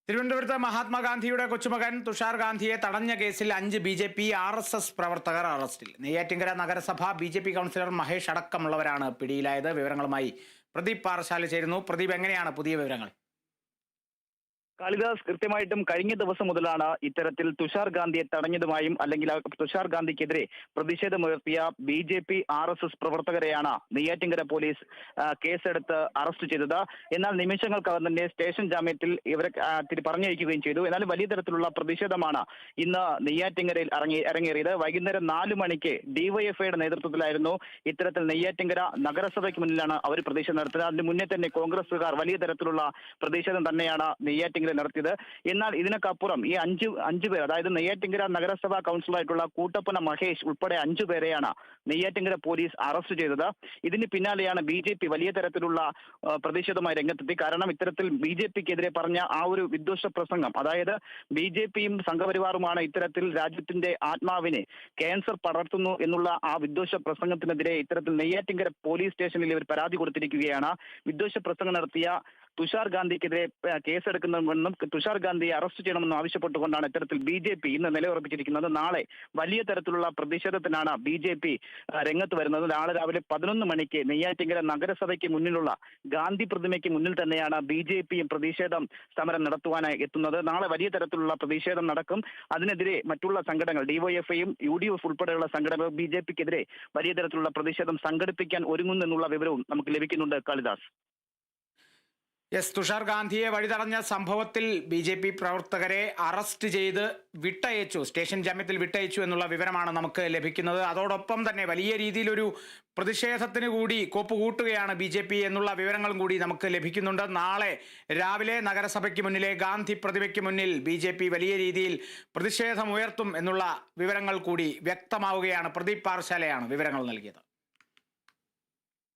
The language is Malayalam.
തിരുവനന്തപുരത്ത് മഹാത്മാഗാന്ധിയുടെ കൊച്ചുമകൻ തുഷാർ ഗാന്ധിയെ തടഞ്ഞ കേസിൽ 5 BJP RSS പ്രവർത്തകർ അറസ്റ്റിൽ. നെയ്യാറ്റിൻകര നഗരസഭ BJP കൗൺസിലർ മഹേഷ് അടക്കമുള്ളവരാണ് പിടിയിലായത്. വിവരങ്ങളുമായി പ്രദീപ് പാറശാല ചേരുന്നു. പ്രദീപ്, എങ്ങനെയാണ് പുതിയ വിവരങ്ങൾ? കാളിദാസ്, കൃത്യമായിട്ടും കഴിഞ്ഞ ദിവസം മുതലാണ് ഇത്തരത്തിൽ തുഷാർ ഗാന്ധിയെ തടഞ്ഞതുമായും അല്ലെങ്കിൽ തുഷാർ ഗാന്ധിക്കെതിരെ പ്രതിഷേധമുയർത്തിയ BJP RSS പ്രവർത്തകരെയാണ് നെയ്യാറ്റിൻകര പോലീസ് കേസെടുത്ത് അറസ്റ്റ് ചെയ്തത്. എന്നാൽ നിമിഷങ്ങൾക്കകം തന്നെ സ്റ്റേഷൻ ജാമ്യത്തിൽ ഇവരെ പറഞ്ഞയക്കുകയും ചെയ്തു. എന്നാൽ വലിയ തരത്തിലുള്ള പ്രതിഷേധമാണ് ഇന്ന് നെയ്യാറ്റിൻകരയിൽ അരങ്ങേറിയത്. വൈകുന്നേരം 4 മണിക്ക് DYFIയുടെ നേതൃത്വത്തിലായിരുന്നു ഇത്തരത്തിൽ നെയ്യാറ്റിൻകര നഗരസഭയ്ക്ക് മുന്നിലാണ് അവർ പ്രതിഷേധം നടത്തിയത്. അതിന് മുന്നേ തന്നെ കോൺഗ്രസുകാർ വലിയ തരത്തിലുള്ള പ്രതിഷേധം തന്നെയാണ് നെയ്യാറ്റിൻകര നടത്തിയത്. എന്നാൽ ഇതിനൊക്കപ്പുറം ഈ അഞ്ചു പേർ, അതായത് നെയ്യാറ്റിൻകര നഗരസഭാ കൗൺസിലറായിട്ടുള്ള കൂട്ടപ്പന മഹേഷ് ഉൾപ്പെടെ 5 പേരെയാണ് നെയ്യാറ്റിൻകര പോലീസ് അറസ്റ്റ് ചെയ്തത്. ഇതിന് പിന്നാലെയാണ് BJP വലിയ തരത്തിലുള്ള പ്രതിഷേധമായി രംഗത്തെത്തി. കാരണം ഇത്തരത്തിൽ BJPക്കെതിരെ പറഞ്ഞ ആ ഒരു വിദ്വേഷ പ്രസംഗം, അതായത് BJPയും സംഘപരിവാറുമാണ് ഇത്തരത്തിൽ രാജ്യത്തിന്റെ ആത്മാവിനെ ക്യാൻസർ പടർത്തുന്നു എന്നുള്ള ആ വിദ്വേഷ പ്രസംഗത്തിനെതിരെ ഇത്തരത്തിൽ നെയ്യാറ്റിൻകര പോലീസ് സ്റ്റേഷനിൽ ഇവർ പരാതി കൊടുത്തിരിക്കുകയാണ്. വിദ്വേഷ പ്രസംഗം നടത്തിയ തുഷാർ ഗാന്ധിക്കെതിരെ കേസെടുക്കണമെന്നും തുഷാർ ഗാന്ധിയെ അറസ്റ്റ് ചെയ്യണമെന്നും ആവശ്യപ്പെട്ടുകൊണ്ടാണ് ഇത്തരത്തിൽ BJP ഇന്ന് നിലയുറപ്പിച്ചിരിക്കുന്നത്. നാളെ വലിയ തരത്തിലുള്ള പ്രതിഷേധത്തിനാണ് BJP രംഗത്ത് വരുന്നത്. നാളെ രാവിലെ 11 മണിക്ക് നെയ്യാറ്റിൻകര നഗരസഭയ്ക്ക് മുന്നിലുള്ള ഗാന്ധി പ്രതിമയ്ക്ക് മുന്നിൽ തന്നെയാണ് BJPയും പ്രതിഷേധം സമരം നടത്തുവാനായി എത്തുന്നത്. നാളെ വലിയ തരത്തിലുള്ള പ്രതിഷേധം നടക്കും. അതിനെതിരെ മറ്റുള്ള സംഘടനകൾ DYFIയും UDF ഉൾപ്പെടെയുള്ള സംഘടനകൾ BJPക്കെതിരെ വലിയ തരത്തിലുള്ള പ്രതിഷേധം സംഘടിപ്പിക്കാൻ ഒരുങ്ങുന്നെന്നുള്ള വിവരവും നമുക്ക് ലഭിക്കുന്നുണ്ട്. കാളിദാസ്, തുഷാർ ഗാന്ധിയെ വഴിതടഞ്ഞ സംഭവത്തിൽ BJP പ്രവർത്തകരെ അറസ്റ്റ് ചെയ്ത് വിട്ടയച്ചു, സ്റ്റേഷൻ ജാമ്യത്തിൽ വിട്ടയച്ചു എന്നുള്ള വിവരമാണ് നമുക്ക് ലഭിക്കുന്നത്. അതോടൊപ്പം തന്നെ വലിയ രീതിയിലൊരു പ്രതിഷേധത്തിന് കൂടി കോപ്പുകൂട്ടുകയാണ് BJP എന്നുള്ള വിവരങ്ങളും കൂടി നമുക്ക് ലഭിക്കുന്നുണ്ട്. നാളെ രാവിലെ നഗരസഭയ്ക്ക് മുന്നിലെ ഗാന്ധി പ്രതിമയ്ക്ക് മുന്നിൽ BJP വലിയ രീതിയിൽ പ്രതിഷേധമുയർത്തും എന്നുള്ള വിവരങ്ങൾ കൂടി വ്യക്തമാവുകയാണ്. പ്രദീപ് പാറശാലയാണ് വിവരങ്ങൾ നൽകിയത്.